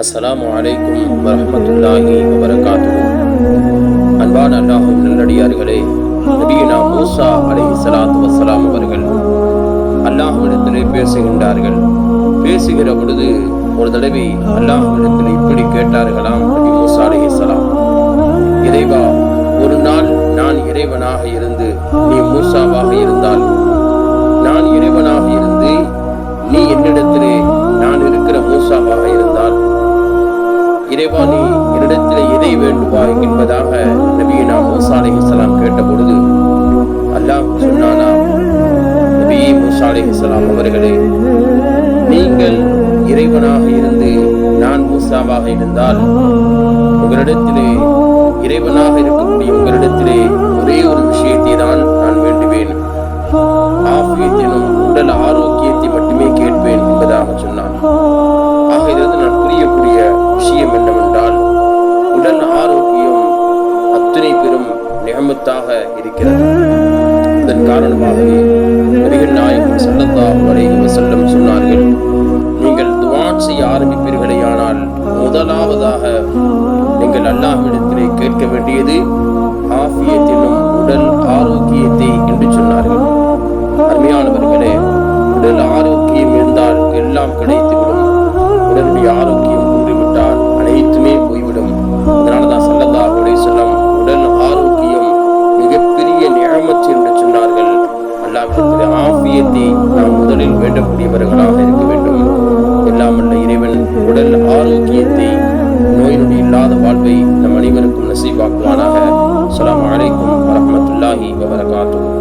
அஸ்ஸலாமு அலைக்கும் வரஹ்மத்துல்லாஹி வபரகாத்துஹு. அன்பான அல்லாஹ்வின் நல்லடியார்களே, நபியுனா மூசா அலைஹிஸ்ஸலாத்து வஸ்ஸலாம் அவர்கள் அல்லாஹ்விடத்திலே பேசுகின்றார்கள். பேசுகிற பொழுது ஒரு தடவை அல்லாஹ்விடத்திலே இப்படி கேட்டார்களாம் நபி மூசா அலைஹிஸ்ஸலாம், இறைவா, ஒரு நாள் நான் இறைவனாக இருந்து நீ மூசாவாக இருந்தால், நான் இறைவனாக இருந்து நீ என்னிடத்திலே நான் இருக்கிற மூசாவாக இருந்தால், இறைவா நீ என்னிடத்திலே எதை வேண்டுவாய் என்பதாக நபியுனா மூசா அலைஹிஸ்ஸலாம் கேட்ட பொழுது அல்லாஹ் சொன்னானா, நபியே மூசா அலைஹிஸ்ஸலாம் அவர்களே, நீங்கள் இறைவனாக இருந்து நான் மூசாவாக இருந்தால், உங்களிடத்திலே இறைவனாக இருக்கக்கூடிய உங்களிடத்திலே ஒரே ஒரு விஷயத்தை தான் நான் வேண்டுவேன், ஆஃபியத்தினும் உடல் ஆரோக்கியத்தை மட்டுமே கேட்பேன் என்பதாக சொன்னான். ஆக இதிலிருந்து நான் புரியக்கூடிய விஷயம் என்னவென்றால், உடல் ஆரோக்கியம் அத்தனை பெரும் நிஅமத்தாக இருக்கிறது. இதன் காரணமாகவே நபிகள் நாயகம் ஸல்லல்லாஹு அலைஹி வஸல்லம் சொன்னார்கள், நீங்கள் துஆ செய்ய ஆரம்பிப்பீர்களேயானால் முதலாவதாக நீங்கள் அல்லாஹ்விடத்திலே கேட்க வேண்டியது ஆஃபியத்தினும் உடல் ஆரோக்கியத்தை என்று சொன்னார்கள். அருமையானவர்களே, உடல் ஆரோக்கியம் இருந்தால் எல்லாம் கிடைத்துவிடும். உடலுடைய ஆரோக்கியம் கூறிவிட்டால் அனைத்துமே போய்விடும். அதனாலதான் ஸல்லல்லாஹு அலைஹி வஸல்லம் உடல் ஆரோக்கியம் மிகப்பெரிய நிஅமத் என்று சொன்னார்கள். அல்லாஹ்விடத்திலே ஆஃபியத்தை நாம் முதலில் வேண்டக்கூடியவர்களாக இருக்க வேண்டும். எல்லாம் வல்ல இறைவன் உடல் ஆரோக்கியத்தை, நோய் நொடி இல்லாத வாழ்வை நம் அனைவருக்கும் நசீபாக்குவானாக. அஸ்ஸலாமு அலைக்கும் வரஹ்மத்துல்லாஹி வபரகாத்துஹு.